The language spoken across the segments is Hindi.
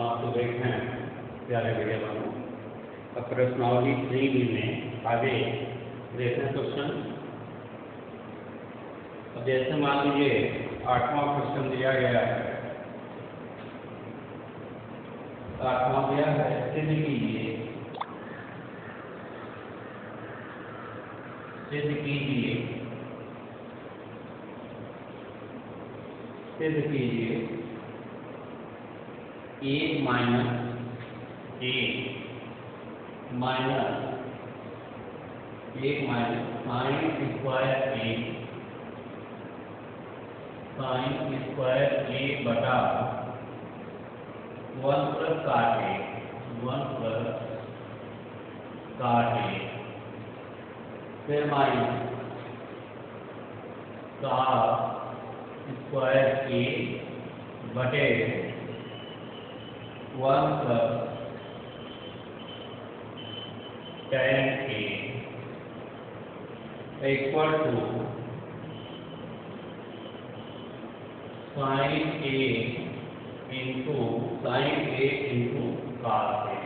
आप तो देखें प्यारे भैया बनो। अब प्रश्नावली 3B में आगे देखें क्वेश्चन। अब जैसे मान लीजिए 8वां क्वेश्चन दिया गया है, 8वां दिया है, सिद्ध कीजिए a minus a minus sine square a बटा 1 प्लस काट a फिर माइनस cos स्क्वायर a बटे 1 plus tan a equal to sine a into cos a।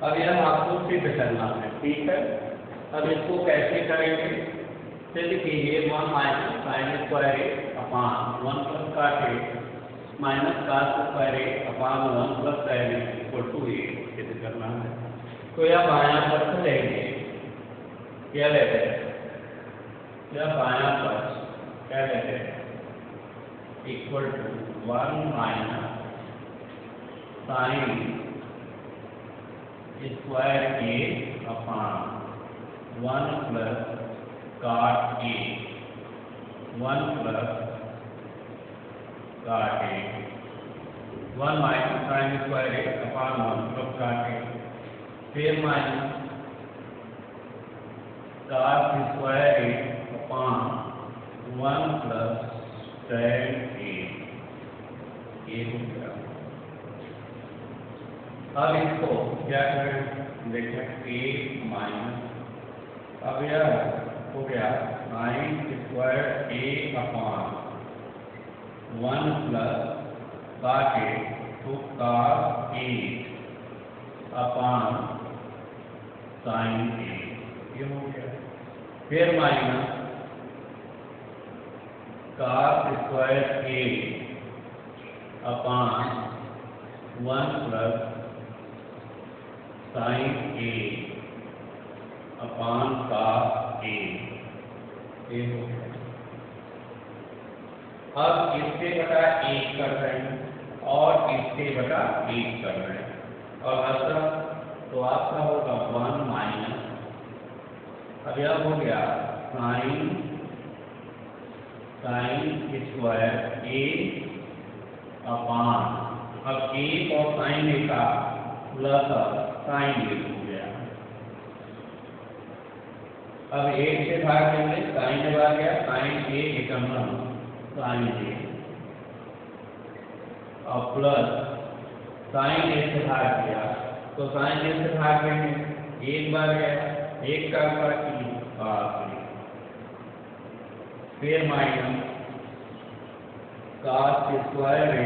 अब यह आपको सिद्ध करना है, ठीक है। अब इसको कैसे करेंगे? सिद्ध कीजिए 1 minus sine square a upon 1 plus cot a minus cos square a upon 1 plus tan a equal to a सिद्ध करना है। तो यह बायां पक्ष लेंगे, क्या लेते हैं? यह बायां पक्ष क्या लेते हैं? Equal to 1 minus sine square a upon 1 plus cot a 1 plus cot a 1 minus sine square a upon 1 plus cot a फिर minus cos square a upon 1 plus tan a ये हो गया। अब इसको क्या करें? देखें a माइनस, अब यह हो गया sign square a upon 1 plus cot a तो cos a upon sign a ये हो गया। फिर minus cos square a upon 1 plus sign a upon cos a ये हो गया। अब इससे बटा 1 कर रहे हैं और इससे बटा 1 कर रहे हैं और ऐसा तो आपका होगा 1 माइनस, अब यह हो गया साइन स्क्वायर a अपान, अब a और साइन a का प्लस साइन a हो गया। अब 1 से भाग देंगे, साइन a आ गया, sign a Ekam sign a और प्लस साइन a से भाग दिया तो साइन a से भाग देंगे, 1 बार गया, 1 का cos a फिर minus cos square a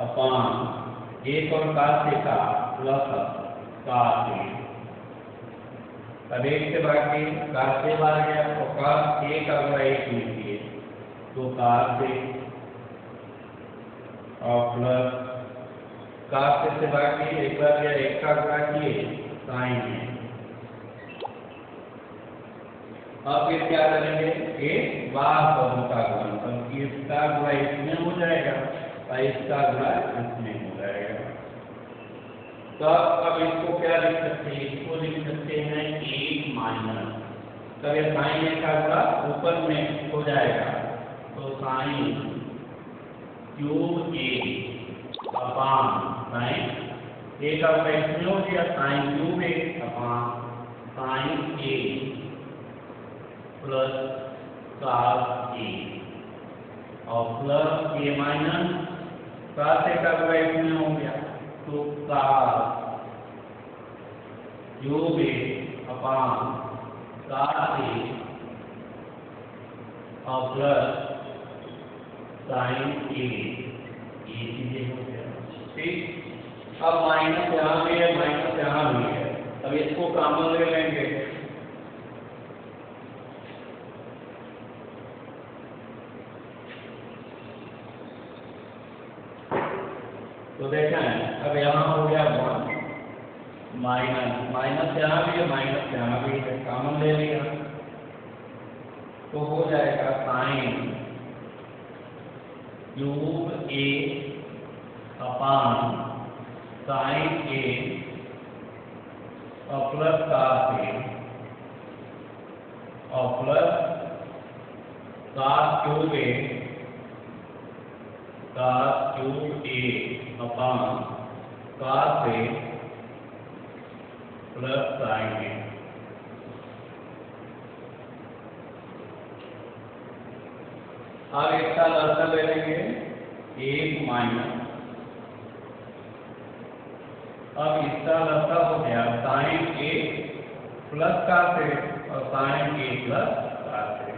upon 1 और cos a का प्लस cos a। अब 1 से भाग के cos a बार गया तो cos a का गुणा 1 लीजिए तो cos a और प्लस cos a से भाग के 1 बार गया, 1 का गुणा किए sin a। अब ये क्या करेंगे? एक बार पदों का गुणनफल, इसका गुणा इसमें हो जाएगा और इसका गुणा इसमें हो जाएगा। तो अब इसको क्या लिख सकते हैं? इसको लिख सकते हैं 1 माइनस, तब ये साइन a का गुणा ऊपर में हो जाएगा तो sine cube a upon sign a का गुणा इसमें हो गया sine cube a upon sign a plus cos a और plus a minus cos a का गुणा इसमें हो गया तो cos cube a upon cos a और प्लस साइन ए, ये चीजें हो गया। ठीक, अब माइनस यहाँ भी है, माइनस यहाँ भी है, अब इसको कॉमन ले लेंगे। तो देखें अब यहाँ हो गया 1 माइनस, माइनस यहाँ भी है, माइनस यहाँ भी है, कॉमन ले लिया तो हो जाएगा साइन क्यूब ए अपान साइन ए और प्लस कास ए और प्लस कास क्यूब ए अपान कास ए प्लस साइन ए। अब इसका लसागु ले लेंगे 1 माइनस, अब इसका लसागु हो गया साइन ए प्लस कास ए और साइन ए प्लस कास ए,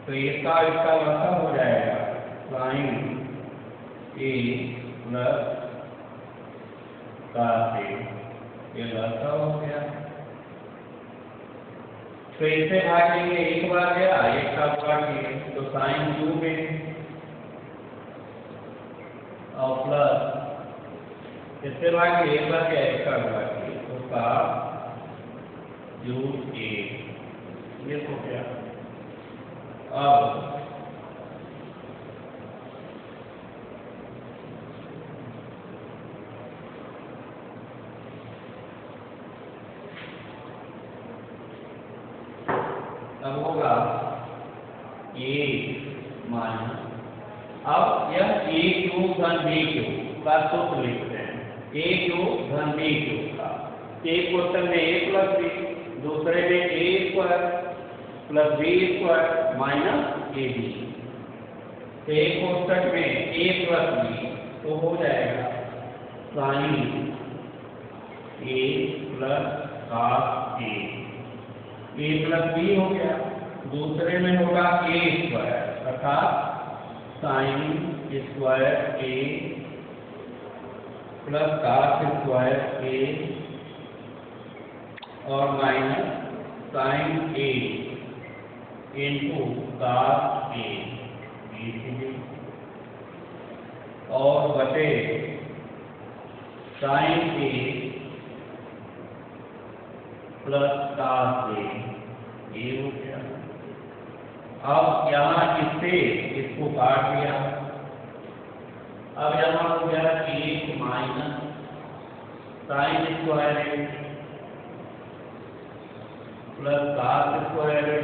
तो इसका लसागु हो जाएगा साइन ए प्लस कास ए, ये लसागु हो गया। तो इसे भागेंगे, एक बार गया, एक का भागेंगे तो साइन क्यूब ए और प्लस इससे भागेंगे, एक बार गया, एक का भागेंगे तो कास क्यूब ए, ये हो गया। अब होगा ए माइनस, अब यह ए क्यूब धन बी क्यूब का सूत्र लिखते हैं, ए क्यूब धन बी क्यूब का। एक क्वेश्चन में ए प्लस बी, दूसरे में A square plus B square minus A B. एक क्वेश्चन में ए प्लस बी तो हो जाएगा sine A plus cos A, A plus B हो गया, दूसरे में होगा ए स्क्वायर अर्थात sine square A plus cos square A और minus sine a into cos ए, और बटे साइन ए प्लस कास ए, ये हो गया। अब यहाँ इससे इसको काट दिया, अब यहाँ हो गया 1 minus sine square A plus cos square A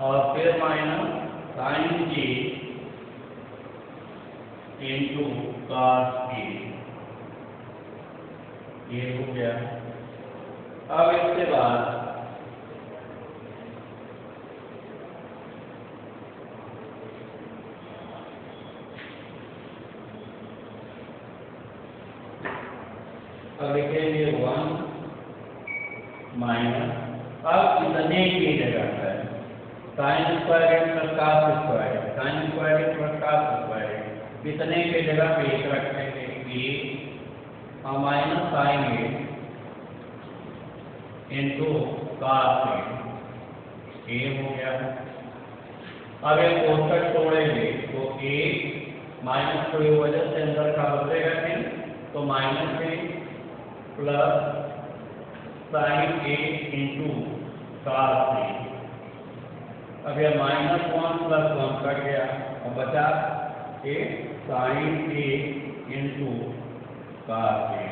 और फिर minus sine a into cos ए, ये हो गया। अब इसके बाद अब लिखेंगे 1 माइनस, अब इतने की जगह पर sine square plus cos square, sine square plus cos square, इतने की जगह पे एक रखेंगे ए और minus sine a into cos a, हो गया। अब एक कोष्ठक तोड़ेंगे तो ए माइनस कोई वजह से अंदर का बदलेगा नहीं, तो minus A plus sign a into cos ए। अब यह -1 + 1 कट गया और बचा ए साइन ए इंटू कास ए।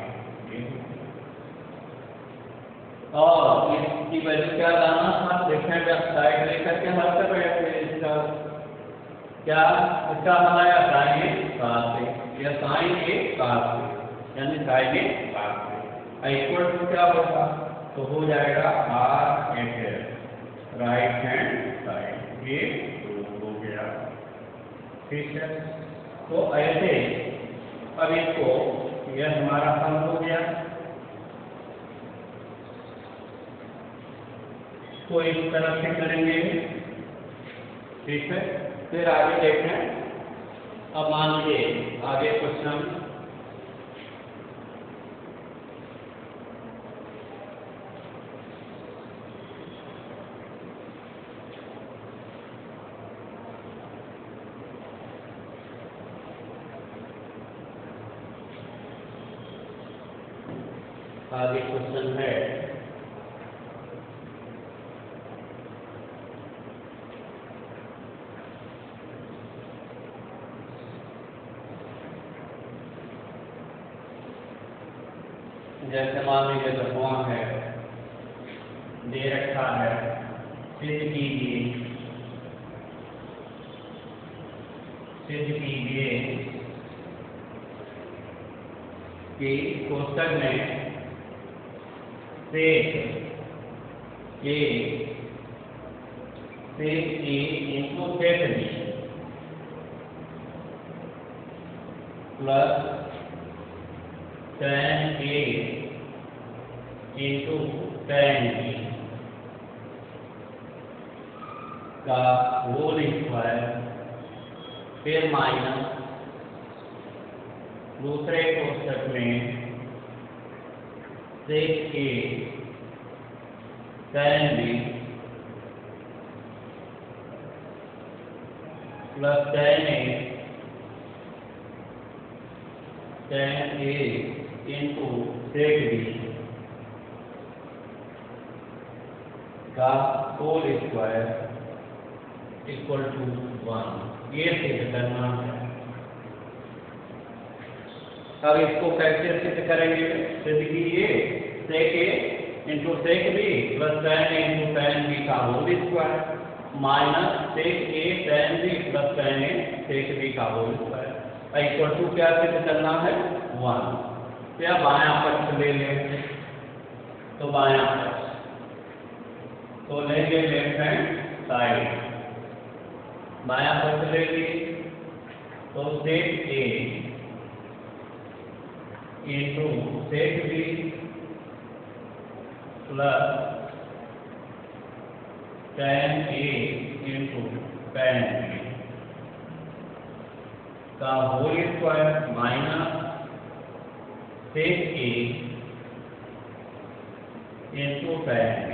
और इसकी वैल्यू क्या लाना था, देखें जब साइड लेकर के हल कर रहे थे इसका क्या, इसका हमारा साइन ए कास ए, या साइन ए कास ए, यानी sine a cos a equal to क्या होगा, तो हो जाएगा R F right hand side, ये हो गया। ठीक है, तो ऐसे अब इसको, यह हमारा हल हो गया। तो इस तरह से करेंगे, ठीक है। फिर आगे देखें। अब मान लीजिए आगे क्वेश्चन है जैसे मान लीजिए दफवा है, दे रखा है, सिद्ध कीजिए कि कोष्टक में sec A into sec B plus tan A into tan B का होल स्क्वायर, फिर माइनस दूसरे कोष्टक में sec A tan B plus tan A into sec B का होल स्क्वायर इक्वल टू 1। ये सिद्ध करना है। अब इसको कैसे सिद्ध करेंगे? सिद्ध कीजिए sec A into sec B plus tan A into tan B का whole square minus sec A tan B plus tan A sec B का होल स्क्वायर इक्वल टू क्या सिद्ध करना है? 1। क्या बायां पक्ष ले लें? तो बायां पक्ष तो लेंगे लेफ्ट हैंड साइड, बायां पक्ष ले लीजिए तो sec A into sec B plus tan A into tan B का whole square minus sec A into tan B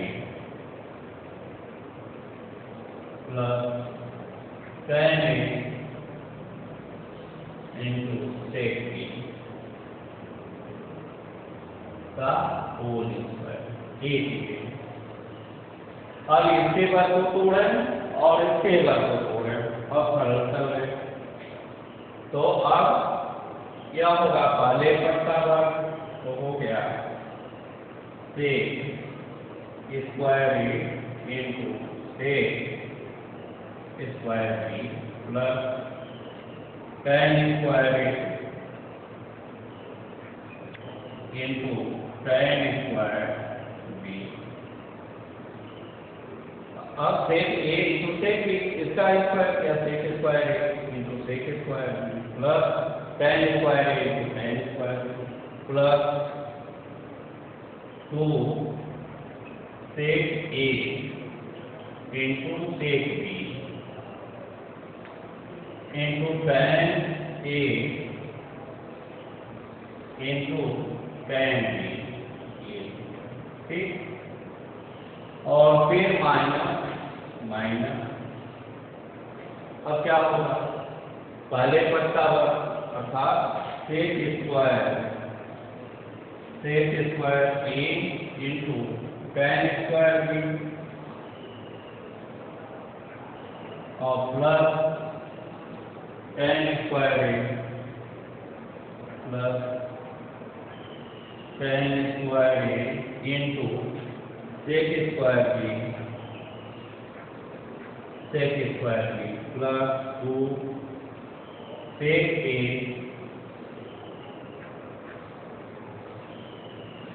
plus tan A into sec B का होल स्क्वायर। अब इसके वर्ग को तोड़ें और इसके वर्ग को तोड़ें और सरल कर लें। तो अब क्या होगा? पहले पद का वर्ग तो हो गया sec square A into sec square B plus tan square A into tan square B। अब sec A into sec B इसका स्क्वायर क्या? Sec square A into sec square B plus tan square A into tan square B plus 2 sec A into sec B into tan A into tan B। ठीक, और फिर माइनस अब क्या होगा? पहले पद का वर्ग अर्थात sec square A into tan square B और plus tan square A plus tan square A into sec square B plus 2 sec A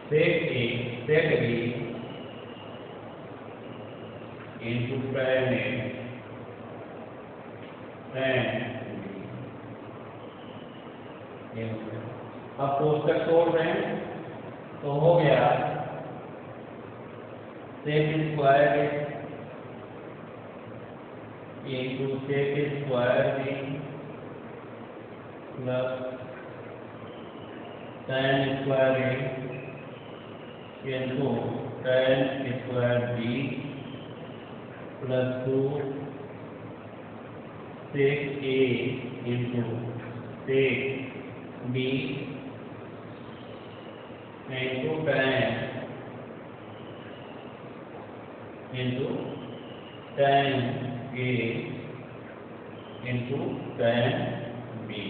sec B into tan A tan B। अब कोष्टक तोड़ रहे हैं तो हो गया sec square into sec square B plus tan square A into tan square B plus 2 sec A into sec B into tan into tan A into tan B.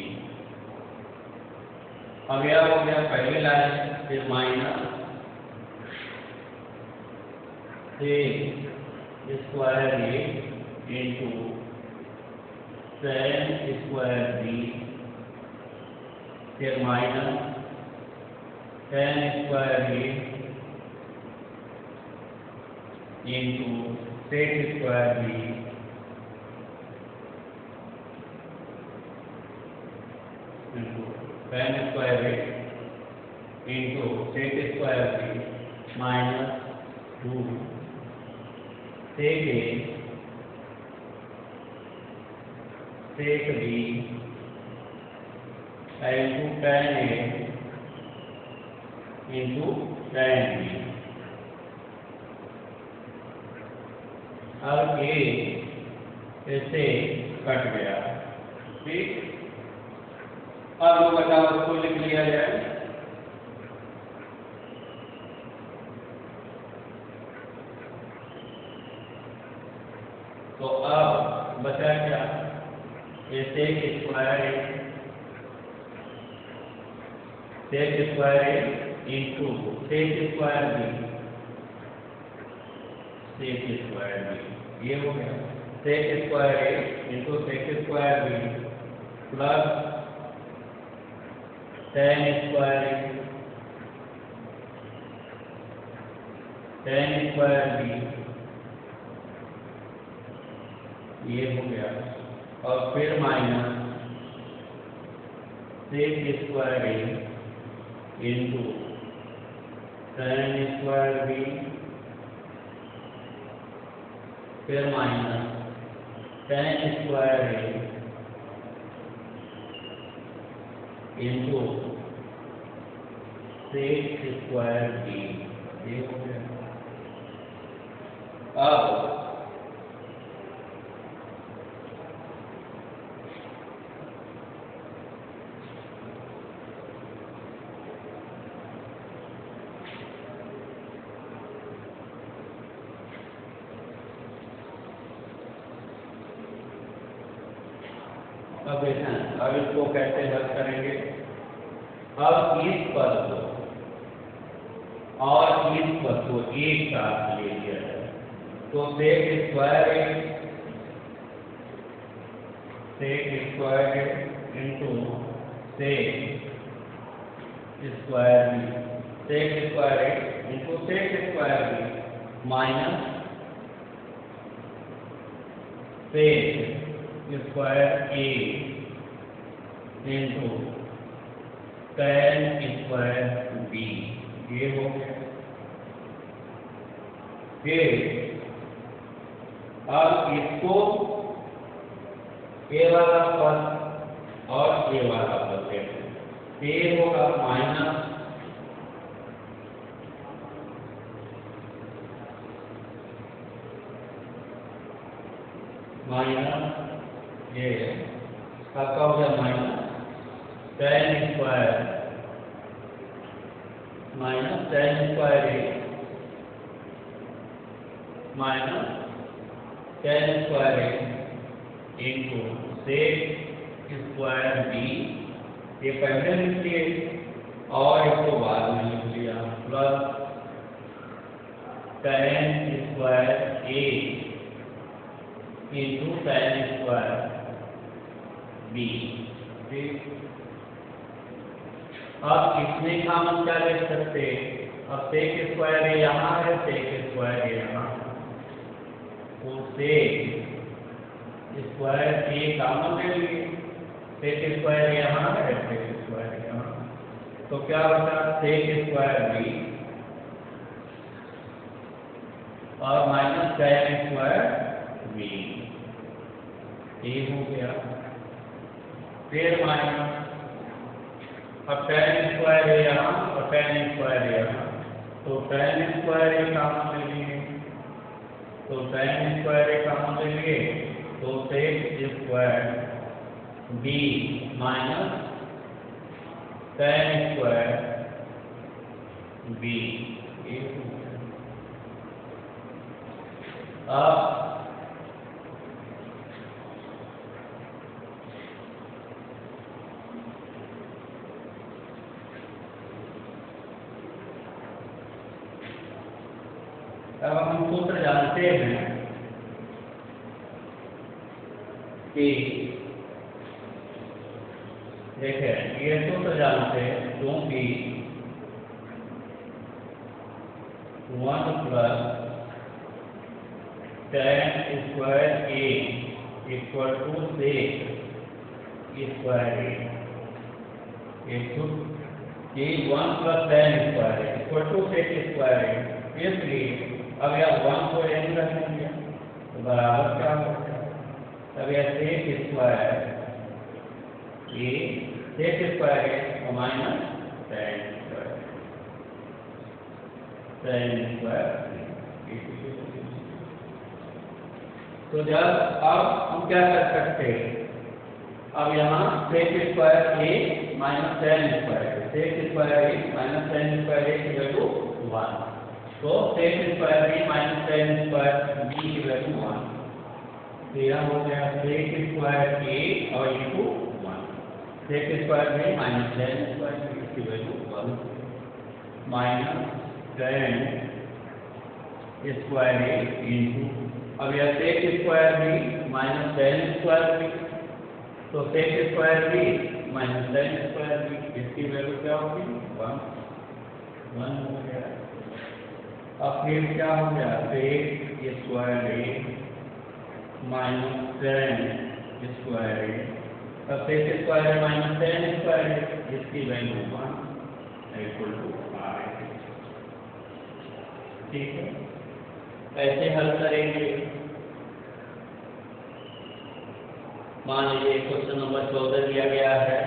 अब यह हो गया पहली लाइन, फिर minus sec square A into tan square B, फिर minus tan square A into sec square B into tan square A into sec square B minus 2 sec A sec B into tan A into tan B. अब ए ऐसे कट गया, ठीक। अब वो बताओ उसको लिख लिया जाए। तो अब बचा क्या, sec square A into sec square B, sec square B, ये हो गया sec square A into sec square B plus tan square B, ये हो गया, और फिर minus sec square A into tan square B, फिर minus tan square A into sec square B, ये हो गया। अब अब इसको कैसे हल करेंगे। अब इस पद को और इस पद को एक साथ ले लिया जाए, तो sec square A into sec square B, sec square A into sec square B minus sec square A into tan square B, ये हो गया। फिर अब इसको ए वाला पद और ए वाला पद देते हैं, ए होगा माइनस ये आपका हो गया minus tan square A minus tan square A into sec square B, ये पहले लिख लिए और इसको बाद में लिख लिया, plus tan square A into tan square B, ठीक। अब इसमें हम क्या लिख सकते, अब सेक स्क्वायर ए यहाँ है, सेक स्क्वायर ए यहाँ, तो सेक स्क्वायर ए कॉमन ले लिए, सेक स्क्वायर यहाँ है, सेक स्क्वायर यहाँ, तो क्या बचा सेक स्क्वायर बी और माइनस tan स्क्वायर बी, ये हो गया। फिर माइनस, अब tan स्क्वायर है यहाँ और tan स्क्वायर है यहाँ, तो tan स्क्वायर एक कॉमन ले लिए, तो tan स्क्वायर एक कॉमन ले लिए, तो sec square b minus tan square b। अब हम सूत्र जानते हैं कि देखें, ये सूत्र जानते हैं क्योंकि 1 plus tan square a equal to sec square a, ये 1 plus tan square a equal to sec square a। इसलिए अब यह 1 को n रखेंगे तो बराबर क्या होगा, अब यह sec square a sec square a minus tan square. तो जब अब हम क्या कर सकते हैं, अब यहाँ sec square a minus tan square a, sec square a minus tan square a की वैल्यू 1, तो sec square b minus tan square b की वैल्यू 1, तो यह हो गया sec स्क्वायर a और into 1, sec square b minus tan square b की value 1 minus tan square a into, अब यह sec square b minus tan square b, तो sec square b minus tan square b, इसकी वैल्यू क्या होगी 1 हो गया। अब फिर क्या हो गया, sec square a minus tan square a, अब sec square a minus tan square a, इसकी वैल्यू 1 इक्वल टू r। ठीक है, ऐसे हल करेंगे। मान लीजिए क्वेश्चन नंबर 14 दिया गया है,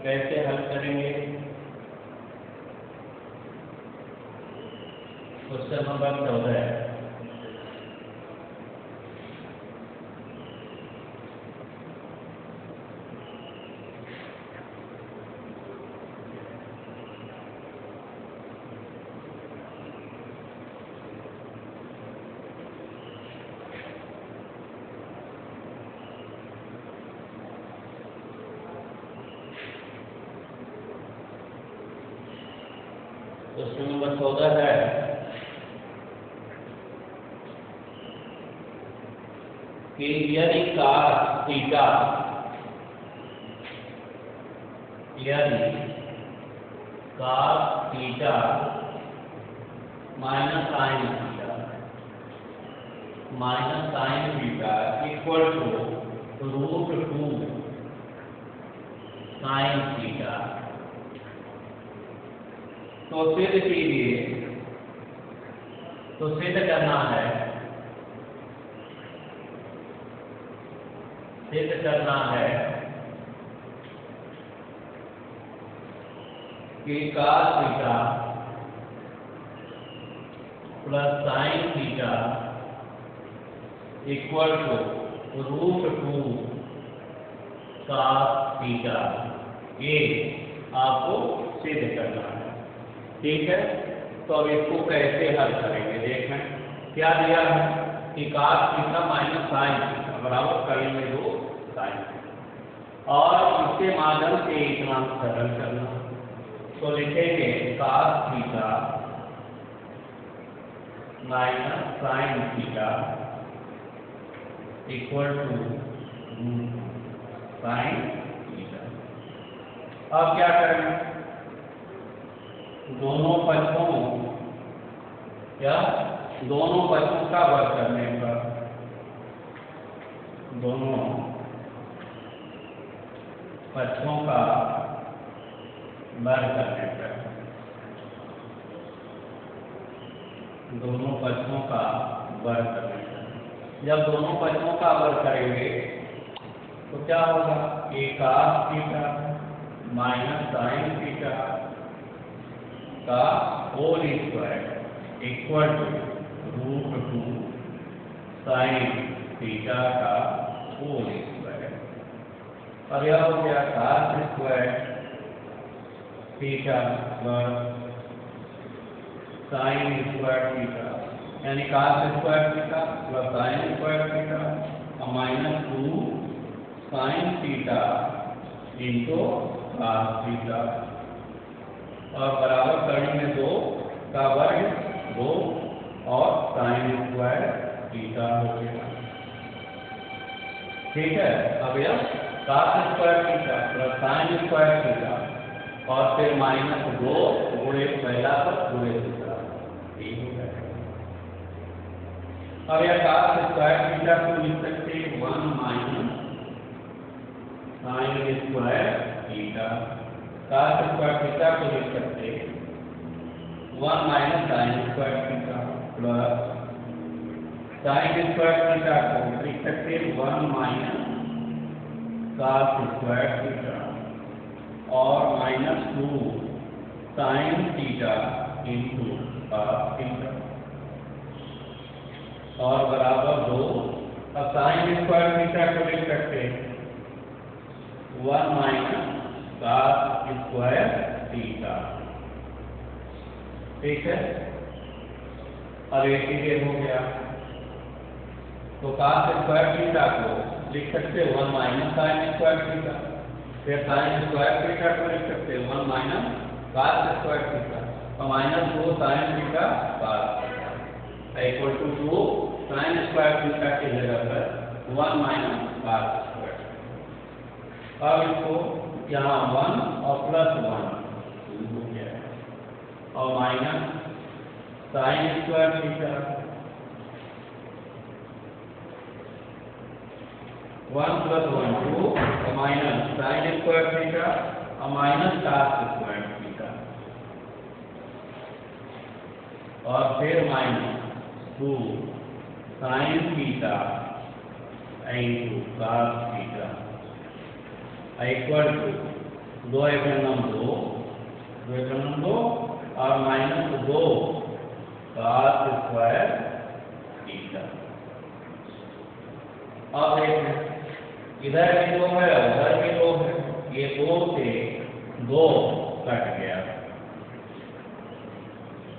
कैसे हल करेंगे। क्वेश्चन नंबर 14 है, क्वेश्चन नंबर 14 है कि यदि cos theta minus sine theta equal to √2 sine theta, तो सिद्ध कीजिए, तो सिद्ध करना है कि cos theta plus sine theta equal to √2 cos theta, ये आपको सिद्ध करना है। ठीक है, तो अब इसको कैसे हल करेंगे, देखें क्या दिया है कि cos theta minus sine theta बराबर करेंगे 2 साइन थीटा, और इसके माध्यम से इतना सरल करना, तो लिखेंगे cos theta minus sine theta equal to sine theta. अब क्या करें, दोनों पक्षों का वर्ग करने पर, दोनों पक्षों का वर्ग करने पर, दोनों पक्षों का वर्ग करने पर, जब दोनों पक्षों का वर्ग करेंगे तो क्या होगा, A cos theta minus sine theta का whole square equal to √2 sine theta का होल स्क्वायर। अब यह हो गया cos square theta plus sine square theta, यानी cos square theta plus sine square theta और minus 2 sine theta into cos theta और बराबर करेंगे 2 का वर्ग 2 और साइन स्क्वायर थीटा हो गया। ठीक है, अब यह cos square theta plus sine square theta और फिर माइनस 2 गुणे पहला पर गुणे दूसरा, ठीक हो गया। अब यह cos स्क्वायर थीटा को लिख सकते हैं 1 minus sine square theta, cos square theta को लिख सकते हैं 1 minus sine square theta plus sine square theta को लिख सकते हैं 1 माइनस cos स्क्वायर थीटा और minus 2 sine theta into cos theta और बराबर 2। अब साइन स्क्वायर थीटा को लिख सकते हैं 1 माइनस cos स्क्वायर थीटा, ठीक है। अब एक ही हो गया, तो cos स्क्वायर थीटा को लिख सकते 1 माइनस साइन स्क्वायर थीटा, फिर साइन स्क्वायर थीटा को लिख सकते 1 माइनस cos स्क्वायर थीटा और minus 2 sine theta cos theta equal to 2 sine square theta की जगह पर 1 माइनस cos स्क्वायर। अब इसको यहाँ 1 और प्लस 1 हो गया और minus sine square theta 1 plus 1 2 और माइनस साइन स्क्वायर थीटा और माइनस cos स्क्वायर थीटा और फिर minus 2 sine theta into cos theta equal to 2 एकम 2 और माइनस 2 cos स्क्वायर थीटा। अब देखें इधर भी 2 है उधर भी 2 है, ये 2 से 2 कट गया।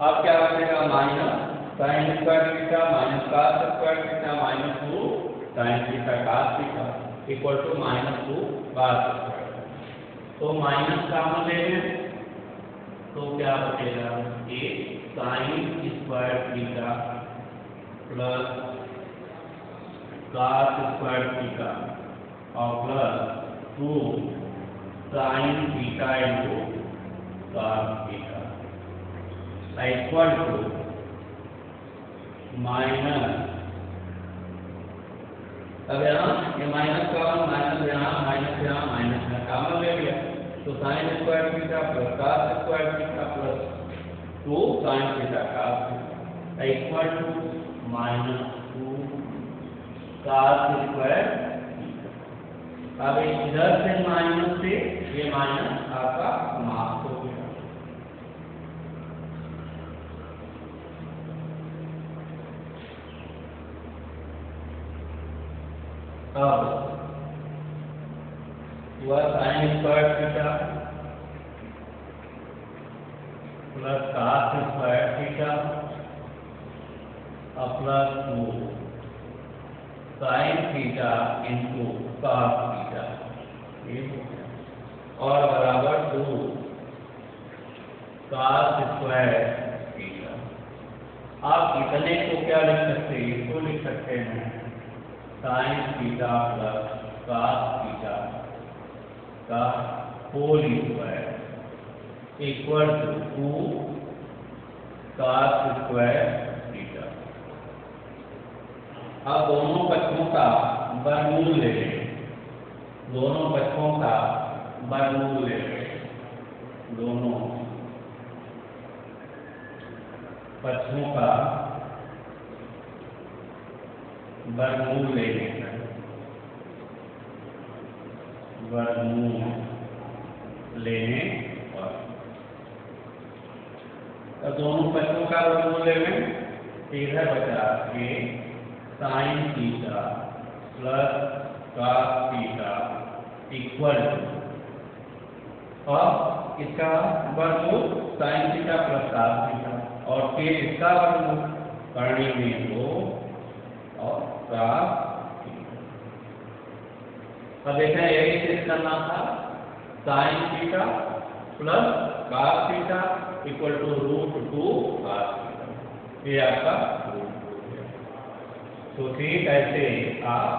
अब क्या बचेगा, minus sine square theta minus cos square theta minus 2 sine theta cos theta equal to minus 2 cos square. तो माइनस कॉमन ले लें तो क्या बचेगा, ये sine square theta plus cos square theta और plus 2 sine theta into cos theta equal to minus, अब यहाँ ये माइनस कॉमन माइनस यहाँ माइनस कॉमन ले लिया तो sine square theta plus cos square theta plus 2 sine theta cos theta equal to minus 2 cos square theta. अब इधर से माइनस से ये माइनस आपका समाप्त हो गया। अब वह sine square theta plus cos square theta और plus 2 sine theta into cos theta और बराबर 2 cos स्क्वायर थीटा। आप इतने को क्या लिख सकते हैं, इसको लिख सकते हैं sine theta plus cos theta का whole square equal to 2 cos square theta. अब दोनों पक्षों का वर्गमूल ले लें, दोनों पक्षों का वर्गमूल ले लें, दोनों पक्षों का वर्गमूल ले लें वर्गमूल लेने पर, तो दोनों पक्षों का वर्गमूल लेने, इधर बचा के sine theta plus cos theta equal to, और इसका वर्गमूल sine theta plus cos theta, और फिर इसका वर्गमूल करने में 2 और कॉस थीटा। अब देखें यही चीज करना था, sine theta plus cos theta equal to √2 cos theta, ये आपका रूट हो गया। तो ठीक ऐसे आप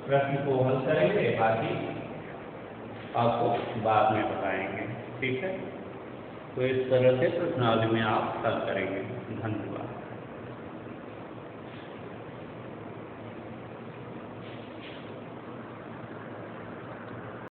प्रश्न को हल करेंगे, बाकी आपको बाद में बताएंगे, ठीक है। तो इस तरह से प्रश्नावली में आप हल करेंगे। धन्यवाद।